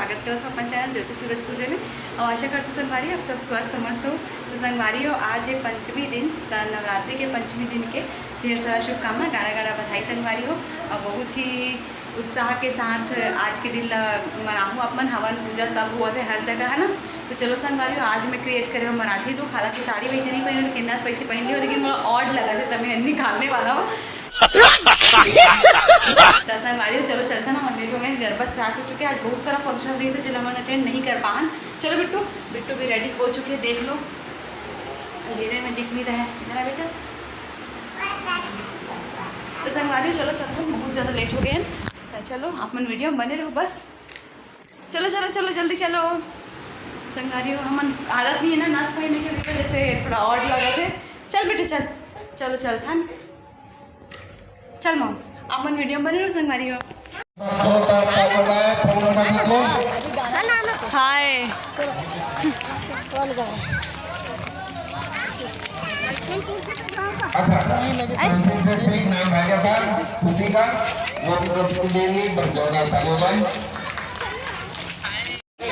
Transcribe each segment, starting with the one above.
स्वागत करत हो अपन चैनल ज्योति सूरजपुर में। और आशा करते संगवारी आप सब स्वस्थ मस्त हो। तो संगवारी हो आज है पंचमी दिन, तो नवरात्रि के पंचमी दिन के ढेर सारा शुभकामना, गाड़ा गाड़ा बधाई संगवारी हो। और बहुत ही उत्साह के साथ आज के दिन मनाहूँ अपन हवन पूजा सब हुआ है हर जगह, है ना। तो चलो संगवारी हो आज मैं क्रिएट करे हूँ मराठी लुक। हालांकि साड़ी वैसे नहीं पहनी, किन्नत वैसे पहन ली हो, लेकिन मोड़ा ऑड लगा है तो मैं निकालने वाला हूँ। तो संगवारी चलो चलता ना, लेट हो गए, गरबा स्टार्ट हो चुके हैं। आज बहुत सारा फंक्शन रही है जिला हम अटेंड नहीं कर पान। चलो बिट्टू बिट्टू भी रेडी हो चुके हैं, देख लो अंधेरे में दिख नहीं रहा है मेरा बेटा। तो संगवारी चलो चलते, बहुत ज़्यादा लेट हो गए हैं। तो चलो अपन वीडियो में बने रहो बस। चलो चलो चलो जल्दी चलो संगवारी हो। हम आदत नहीं है ना नाच पहनने की वजह से थोड़ा और लगा थे। चल बेटे चल, चलो चल था चल मॉम, अपन वीडियो बने रहो संगवारी हो। हाय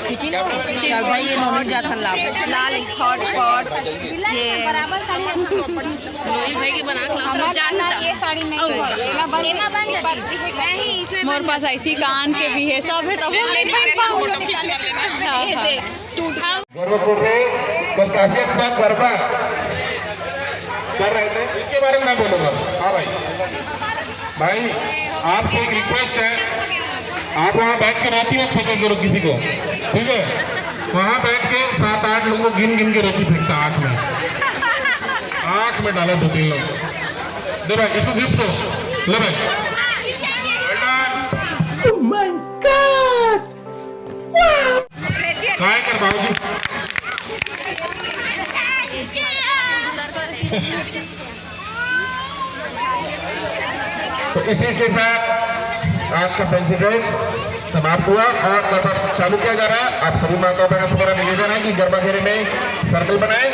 खुशी का भाई ये नॉलेज जाता लाल हॉट पॉट ये लोई भाई के बना के जानता ये साड़ी नहीं मोर पास ऐसी कान के भी है, सब है, तो काफी अच्छा गरबा कर रहे थे, इसके बारे में मैं बोलूंगा। हाँ भाई, भाई आपसे एक रिक्वेस्ट है, आप वहाँ बैठ के रोटी मत फेंका करो किसी को, ठीक है। वहाँ बैठ के 7-8 लोगों को गिन गिन के रोटी फेंकता, आँख में डाला 2-3 लोग। दे भाई इसको गिफ्ट दो, ले भाई। Oh my God! काय कर बाबूजी। तो इसी के साथ आज का फैंसी ड्रेस समाप्त हुआ और गरबा चालू किया जा रहा है। आप सभी माताओं बहनों से मेरा निवेदन है कि गरबा घेरे में सर्कल बनाएं।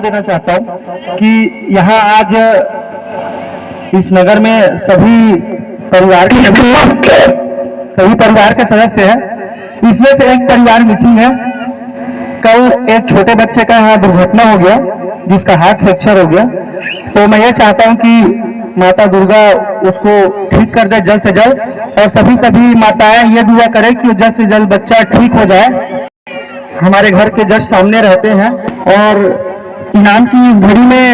देना चाहता हूँ कि यहाँ आज इस नगर में सभी परिवार के सदस्य हैं। इसमें से एक परिवार मिसिंग है। कल एक छोटे बच्चे का यहाँ दुर्घटना हो गया जिसका हाथ फ्रैक्चर हो गया। तो मैं ये चाहता हूँ कि माता दुर्गा उसको ठीक कर दे जल्द से जल्द, और सभी माताएं ये दुआ करें कि जल्द से जल्द बच्चा ठीक हो जाए। हमारे घर के जस्ट सामने रहते हैं और इनाम की इस घड़ी में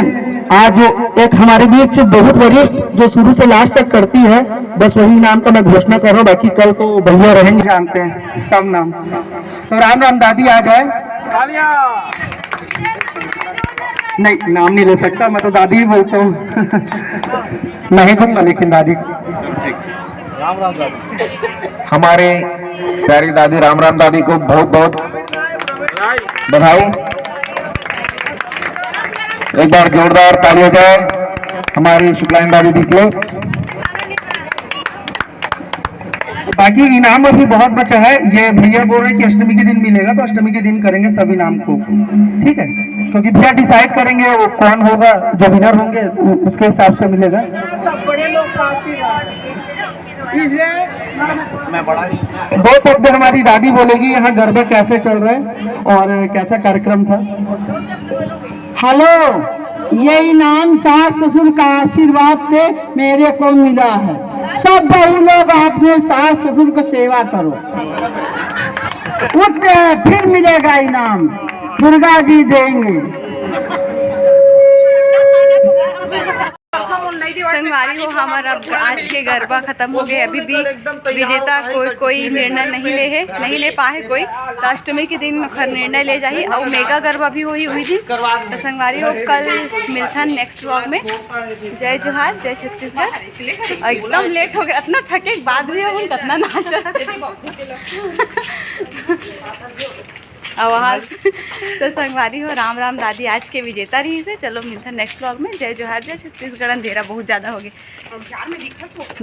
आज एक हमारे बीच बहुत वरिष्ठ जो शुरू से लास्ट तक करती है, बस वही इनाम का मैं घोषणा कर रहा हूँ। बाकी कल तो भैया रहेंगे, जानते हैं सब नाम। तो राम राम दादी आ जाए। नहीं, नाम नहीं ले सकता, मैं तो दादी ही बोलता हूँ। नहीं दूंगा लेकिन दादी। राम राम दादी। हमारे प्यारी दादी राम राम दादी को बहुत बहुत बधाई। एक बार जोरदार तालियां जाए हमारी शुक्लाइन दादी जी के। बाकी इनाम अभी बहुत बचा है। ये भैया बोल रहे हैं कि अष्टमी के दिन मिलेगा, तो अष्टमी के दिन करेंगे सब इनाम को, ठीक है? क्योंकि भैया डिसाइड करेंगे वो कौन होगा, जो विनर होंगे उसके हिसाब से मिलेगा। दो शब्द हमारी दादी बोलेगी यहाँ गरबा कैसे चल रहा है और कैसा कार्यक्रम था। हेलो, ये इनाम सास ससुर का आशीर्वाद से मेरे को मिला है। सब बहू लोग अपने सास ससुर को सेवा करो, उठ फिर मिलेगा इनाम, दुर्गा जी देंगे। संगवारी हो, हमारा आज के गरबा खत्म हो गए। अभी भी विजेता कोई निर्णय नहीं ले पाए कोई। तो अष्टमी के दिन निर्णय ले जाही और मेगा गरबा भी हुई दिन। तो संगवारी हो, कल मिलथन नेक्स्ट व्लॉग में। जय जोहार, जय छत्तीसगढ़। एकदम लेट हो गया, इतना थके बाद भी हम कितना नाच आवाज। तो संगवारी हो, राम राम दादी आज के विजेता रही से। चलो मिलता नेक्स्ट व्लॉग में। जय जोहार, जय छत्तीसगढ़। अंधेरा बहुत ज़्यादा हो गया।